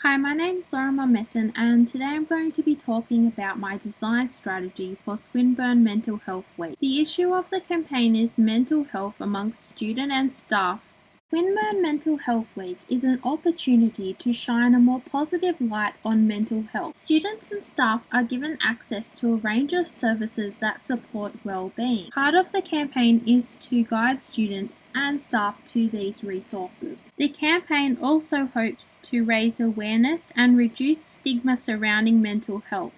Hi, my name is Laura Messon, and today I'm going to be talking about my design strategy for Swinburne Mental Health Week. The issue of the campaign is mental health amongst student and staff. Swinburne Mental Health Week is an opportunity to shine a more positive light on mental health. Students and staff are given access to a range of services that support well-being. Part of the campaign is to guide students and staff to these resources. The campaign also hopes to raise awareness and reduce stigma surrounding mental health.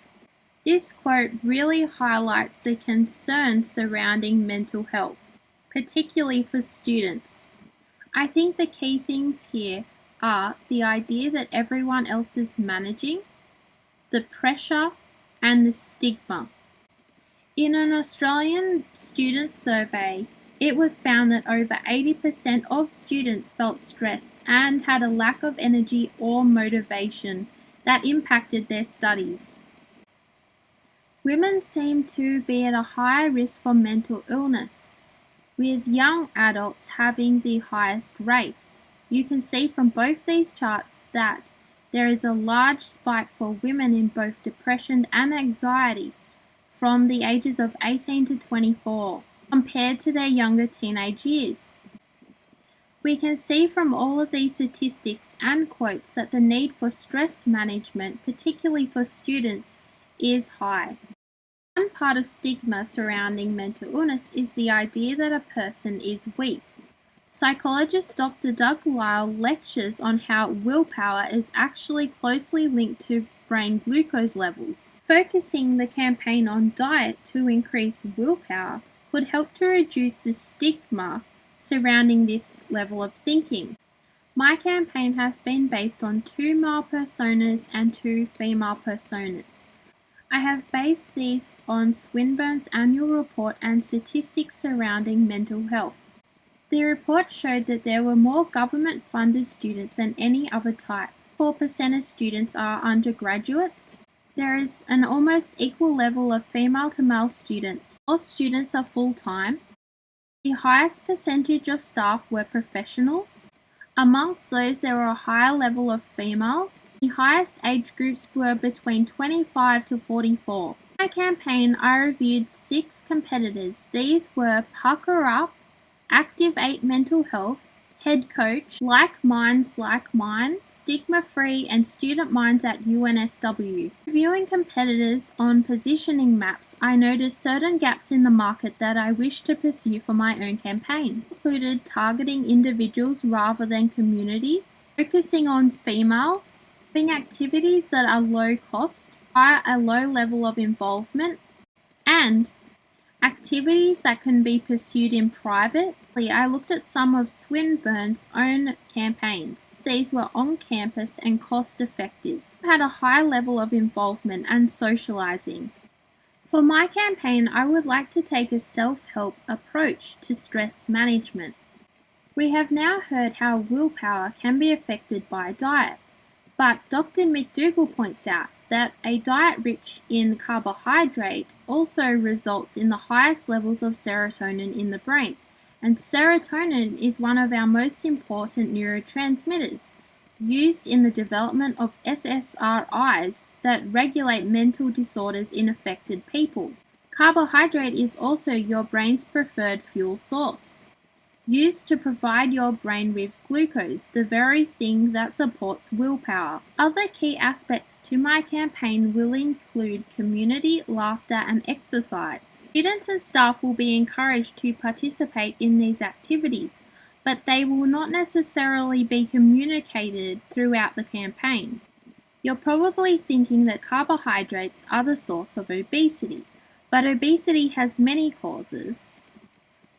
This quote really highlights the concerns surrounding mental health, particularly for students. I think the key things here are the idea that everyone else is managing, the pressure, and the stigma. In an Australian student survey, it was found that over 80% of students felt stressed and had a lack of energy or motivation that impacted their studies. Women seem to be at a higher risk for mental illness, with young adults having the highest rates. You can see from both these charts that there is a large spike for women in both depression and anxiety from the ages of 18 to 24 compared to their younger teenage years. We can see from all of these statistics and quotes that the need for stress management, particularly for students, is high. One part of stigma surrounding mental illness is the idea that a person is weak. Psychologist Dr. Doug Lisle lectures on how willpower is actually closely linked to brain glucose levels. Focusing the campaign on diet to increase willpower could help to reduce the stigma surrounding this level of thinking. My campaign has been based on 2 male personas and 2 female personas. I have based these on Swinburne's annual report and statistics surrounding mental health. The report showed that there were more government-funded students than any other type. 4% of students are undergraduates. There is an almost equal level of female to male students. All students are full-time. The highest percentage of staff were professionals. Amongst those, there were a higher level of females. The highest age groups were between 25 to 44. In my campaign, I reviewed 6 competitors. These were Pucker Up, Active 8 Mental Health, Head Coach, Like Minds Like Mine, Stigma Free, and Student Minds at UNSW. Reviewing competitors on positioning maps, I noticed certain gaps in the market that I wished to pursue for my own campaign. Included targeting individuals rather than communities, focusing on females, having activities that are low cost, a low level of involvement, and activities that can be pursued in private. I looked at some of Swinburne's own campaigns. These were on campus and cost effective, had a high level of involvement and socializing. For my campaign, I would like to take a self-help approach to stress management. We have now heard how willpower can be affected by diet. But Dr. McDougall points out that a diet rich in carbohydrate also results in the highest levels of serotonin in the brain, and serotonin is one of our most important neurotransmitters, used in the development of SSRIs that regulate mental disorders in affected people. Carbohydrate is also your brain's preferred fuel source, used to provide your brain with glucose, the very thing that supports willpower. Other key aspects to my campaign will include community, laughter, and exercise. Students and staff will be encouraged to participate in these activities, but they will not necessarily be communicated throughout the campaign. You're probably thinking that carbohydrates are the source of obesity, but obesity has many causes.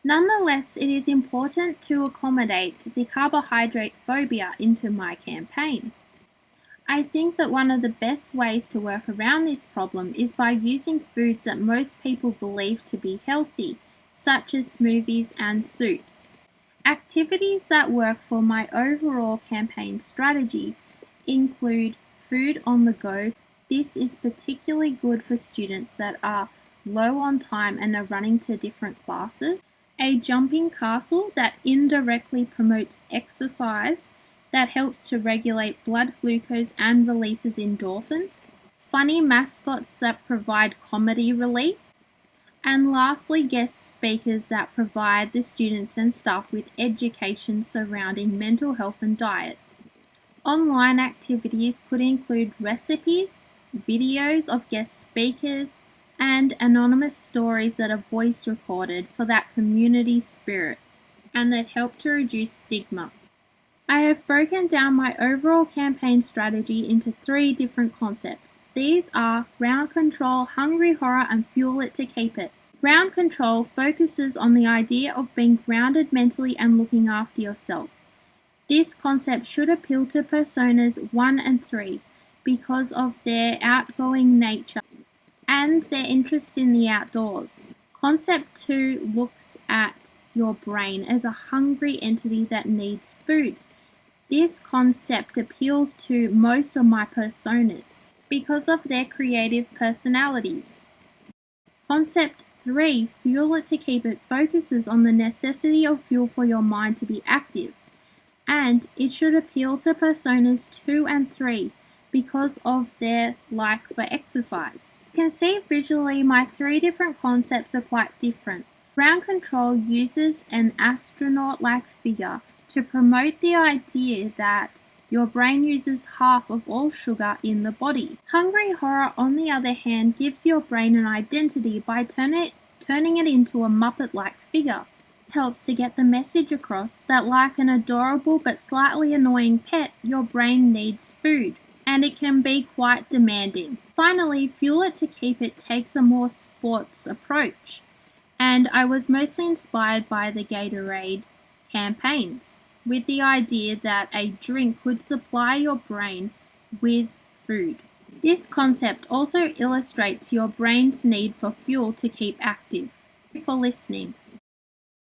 Nonetheless, it is important to accommodate the carbohydrate phobia into my campaign. I think that one of the best ways to work around this problem is by using foods that most people believe to be healthy, such as smoothies and soups. Activities that work for my overall campaign strategy include food on the go. This is particularly good for students that are low on time and are running to different classes. A jumping castle that indirectly promotes exercise that helps to regulate blood glucose and releases endorphins, funny mascots that provide comedy relief, and lastly, guest speakers that provide the students and staff with education surrounding mental health and diet. Online activities could include recipes, videos of guest speakers, and anonymous stories that are voice recorded for that community spirit and that help to reduce stigma. I have broken down my overall campaign strategy into 3 different concepts. These are ground control, hungry horror, and fuel it to keep it. Ground control focuses on the idea of being grounded mentally and looking after yourself. This concept should appeal to personas 1 and 3 because of their outgoing nature and their interest in the outdoors. Concept 2 looks at your brain as a hungry entity that needs food. This concept appeals to most of my personas because of their creative personalities. Concept 3, fuel it to keep it, focuses on the necessity of fuel for your mind to be active, and it should appeal to personas 2 and 3 because of their like for exercise. You can see visually my 3 different concepts are quite different. Ground control uses an astronaut-like figure to promote the idea that your brain uses half of all sugar in the body. Hungry horror, on the other hand, gives your brain an identity by turning it into a Muppet-like figure. It helps to get the message across that, like an adorable but slightly annoying pet, your brain needs food, and it can be quite demanding. Finally, fuel it to keep it takes a more sports approach, and I was mostly inspired by the Gatorade campaigns, with the idea that a drink could supply your brain with food. This concept also illustrates your brain's need for fuel to keep active. Thank you for listening.